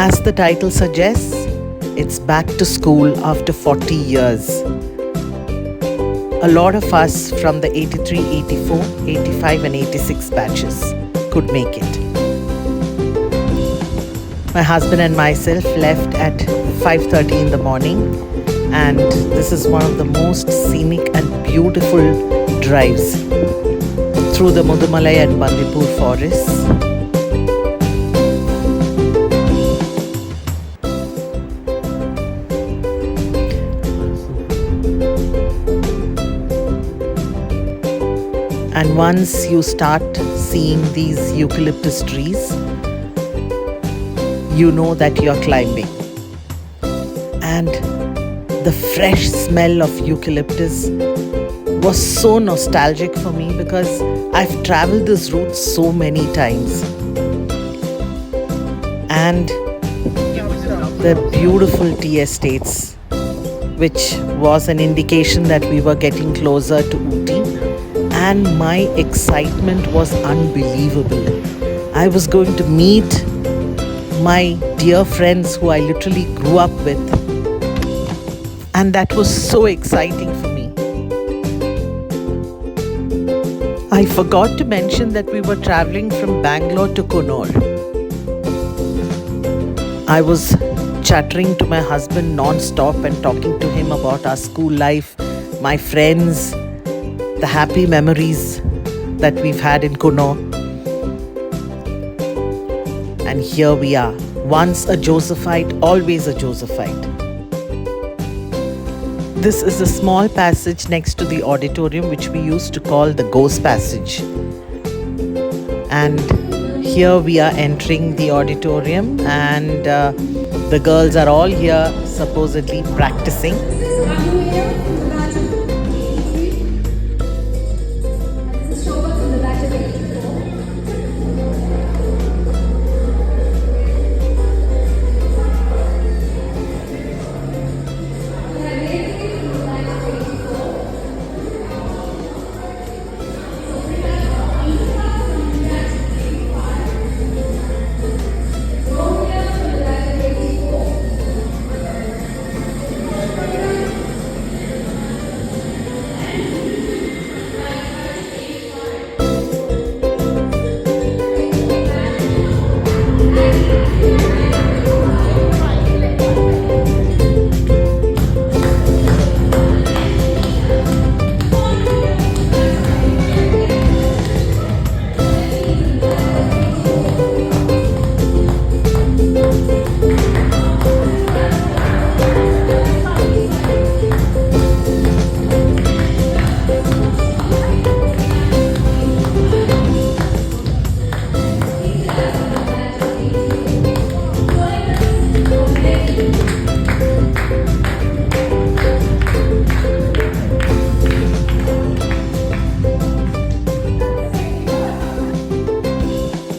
As the title suggests, it's back to school after 40 years. A lot of us from the 83, 84, 85 and 86 batches could make it. My husband and myself left at 5:30 in the morning, and this is one of the most scenic and beautiful drives through the Mudumalai and Bandipur forests. And once you start seeing these eucalyptus trees, you know that you're climbing. And the fresh smell of eucalyptus was so nostalgic for me because I've traveled this route so many times. And the beautiful tea estates, which was an indication that we were getting closer to Ooty. And my excitement was unbelievable. I was going to meet my dear friends who I literally grew up with. And that was so exciting for me. I forgot to mention that we were traveling from Bangalore to Coonoor. I was chattering to my husband non-stop and talking to him about our school life, my friends, the happy memories that we've had in Coonoor. And here we are, once a Josephite, always a Josephite. This is a small passage next to the auditorium which we used to call the Ghost Passage. And here we are entering the auditorium, and the girls are all here supposedly practicing.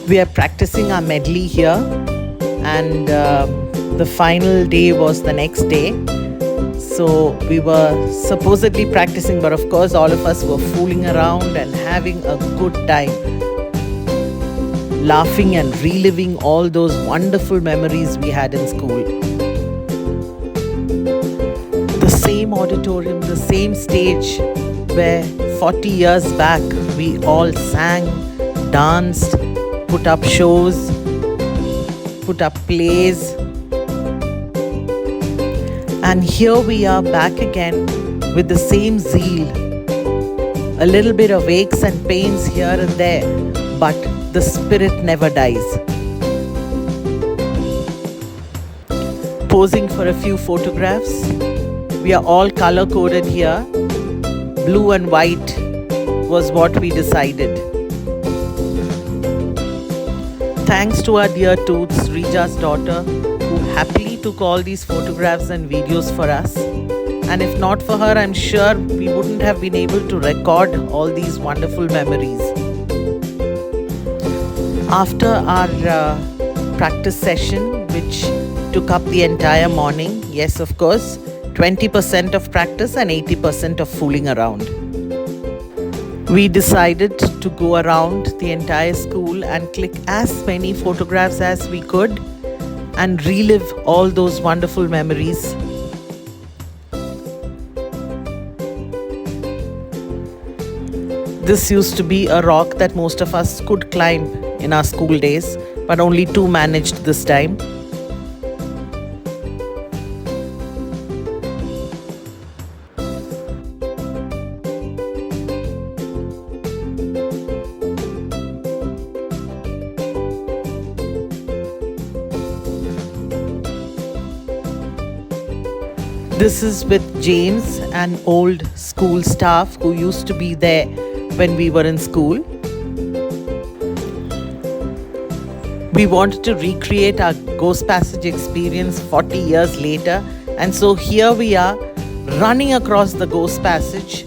We are practicing our medley here, and the final day was the next day. So we were supposedly practicing, but of course all of us were fooling around and having a good time, laughing and reliving all those wonderful memories we had in school. The same auditorium, the same stage where 40 years back we all sang, danced, put up shows, put up plays. And here we are back again with the same zeal. A little bit of aches and pains here and there, but the spirit never dies. Posing for a few photographs. We are all color coded here. Blue and white was what we decided. Thanks to our dear Toots, Rija's daughter, who happily took all these photographs and videos for us. And if not for her, I'm sure we wouldn't have been able to record all these wonderful memories. After our practice session, which took up the entire morning, yes, of course, 20% of practice and 80% of fooling around. We decided to go around the entire school and click as many photographs as we could and relive all those wonderful memories. This used to be a rock that most of us could climb in our school days, but only two managed this time. This is with James, an old school staff who used to be there when we were in school. We wanted to recreate our Ghost Passage experience 40 years later, and so here we are running across the Ghost Passage,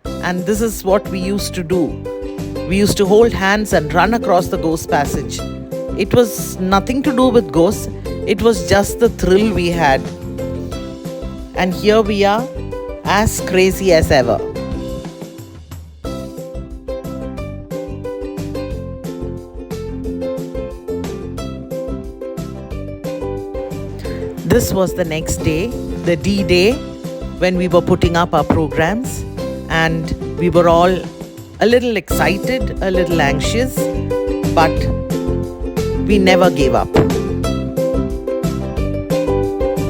and this is what we used to do. We used to hold hands and run across the Ghost Passage. It was nothing to do with ghosts, it was just the thrill we had. And here we are, as crazy as ever. This was the next day, the D-Day, when we were putting up our programs, and we were all a little excited, a little anxious, but we never gave up.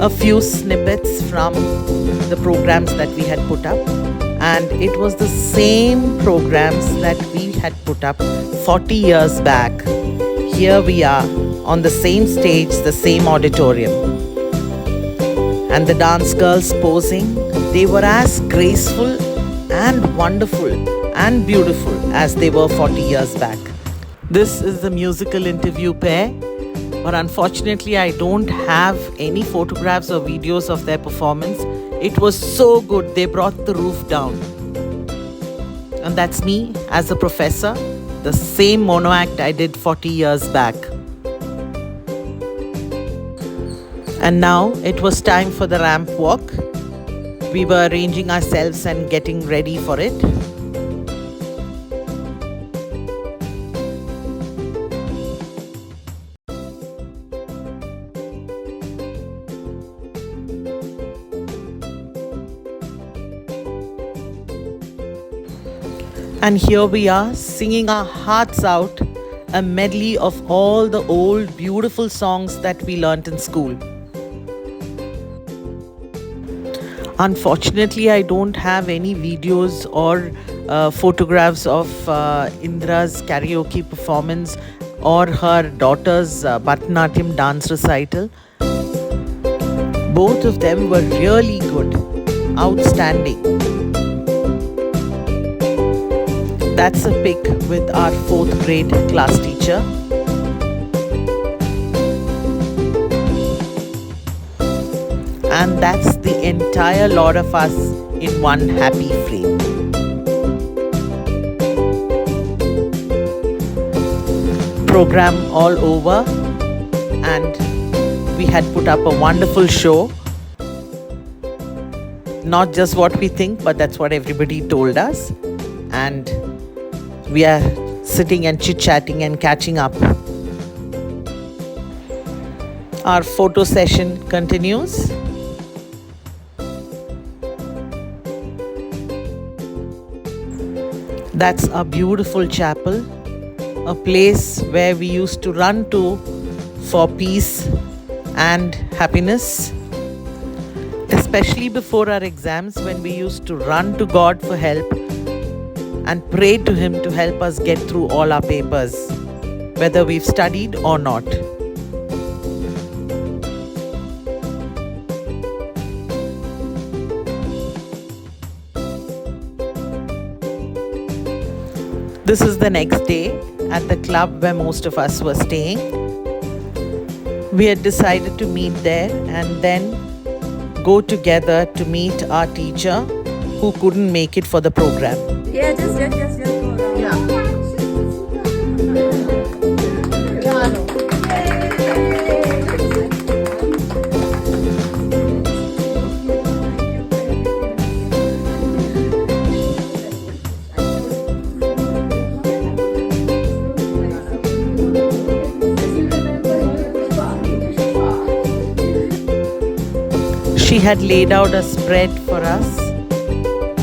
A few snippets from the programs that we had put up, and it was the same programs that we had put up 40 years back. Here we are on the same stage, the same auditorium, and the dance girls posing, they were as graceful and wonderful and beautiful as they were 40 years back. This is the musical interview pair. But unfortunately, I don't have any photographs or videos of their performance. It was so good, they brought the roof down. And that's me as a professor, the same mono act I did 40 years back. And now it was time for the ramp walk. We were arranging ourselves and getting ready for it. And here we are singing our hearts out, a medley of all the old beautiful songs that we learnt in school. Unfortunately, I don't have any videos or photographs of Indra's karaoke performance or her daughter's Bharatanatyam dance recital. Both of them were really good, outstanding. That's a pic with our 4th grade class teacher. And that's the entire lot of us in one happy frame. Program all over, and we had put up a wonderful show. Not just what we think, but that's what everybody told us. And we are sitting and chit-chatting and catching up. Our photo session continues. That's a beautiful chapel, a place where we used to run to for peace and happiness, especially before our exams, when we used to run to God for help and pray to Him to help us get through all our papers, whether we've studied or not. This is the next day at the club where most of us were staying. We had decided to meet there and then go together to meet our teacher who couldn't make it for the program. Yeah, just go around. Yeah. She had laid out a spread for us,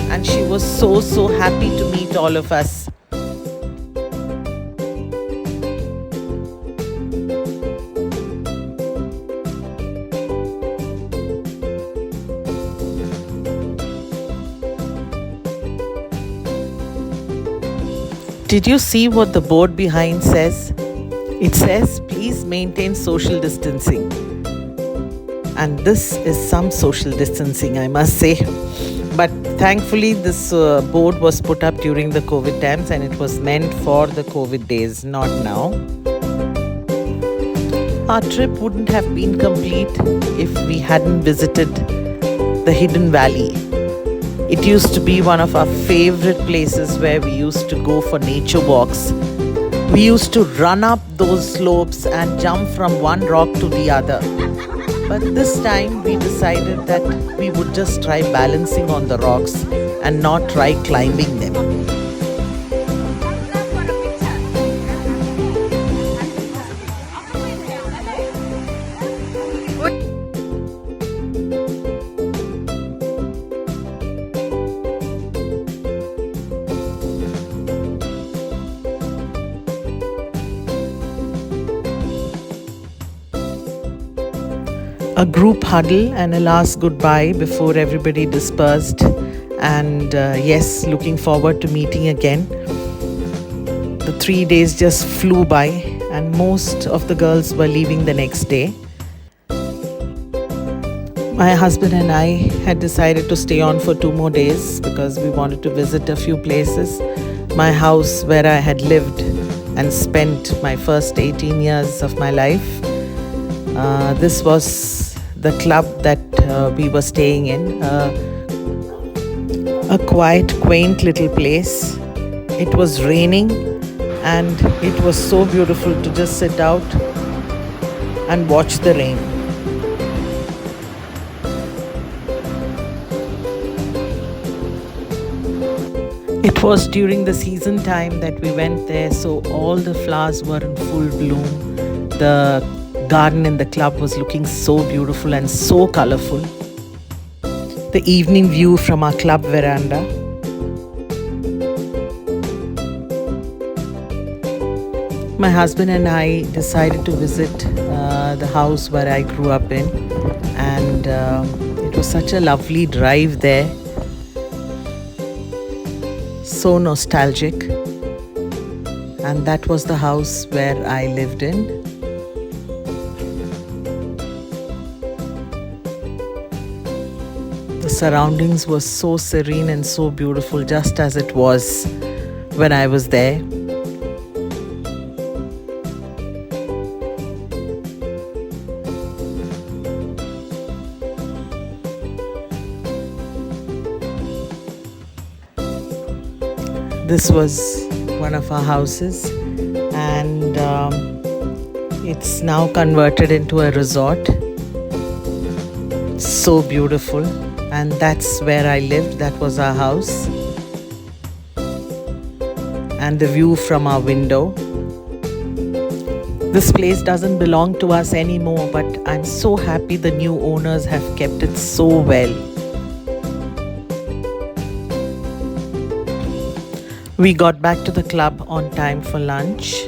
and she was so happy to meet all of us. Did you see what the board behind says? It says, please maintain social distancing. And this is some social distancing, I must say. But thankfully, this board was put up during the COVID times, and it was meant for the COVID days, not now. Our trip wouldn't have been complete if we hadn't visited the Hidden Valley. It used to be one of our favorite places where we used to go for nature walks. We used to run up those slopes and jump from one rock to the other. But this time we decided that we would just try balancing on the rocks and not try climbing them. A group huddle and a last goodbye before everybody dispersed, and yes, looking forward to meeting again. The 3 days just flew by, and most of the girls were leaving the next day. My husband and I had decided to stay on for 2 more days because we wanted to visit a few places. My house where I had lived and spent my first 18 years of my life. This was the club that we were staying in, a quiet, quaint little place. It was raining, and it was so beautiful to just sit out and watch the rain. It was during the season time that we went there, so all the flowers were in full bloom. The garden in the club was looking so beautiful and so colorful. The evening view from our club veranda. My husband and I decided to visit the house where I grew up in, and it was such a lovely drive there. So nostalgic. And that was the house where I lived in. The surroundings were so serene and so beautiful, just as it was when I was there. This was one of our houses, and it's now converted into a resort. So beautiful. And that's where I lived. That was our house. And the view from our window. This place doesn't belong to us anymore, but I'm so happy the new owners have kept it so well. We got back to the club on time for lunch.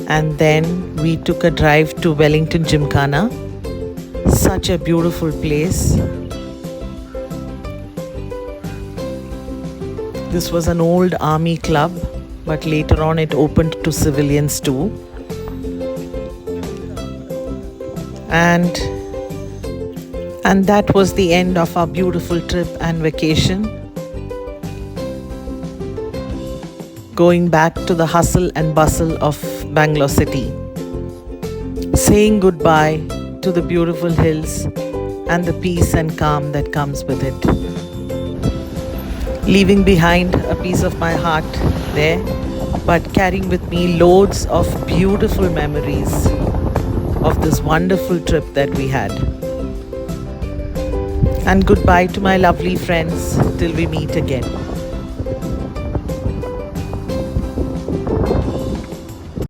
And then we took a drive to Wellington Gymkhana. Such a beautiful place. This was an old army club, but later on it opened to civilians too. And that was the end of our beautiful trip and vacation. Going back to the hustle and bustle of Bangalore city. Saying goodbye to the beautiful hills and the peace and calm that comes with it. Leaving behind a piece of my heart there, but carrying with me loads of beautiful memories of this wonderful trip that we had. And goodbye to my lovely friends till we meet again.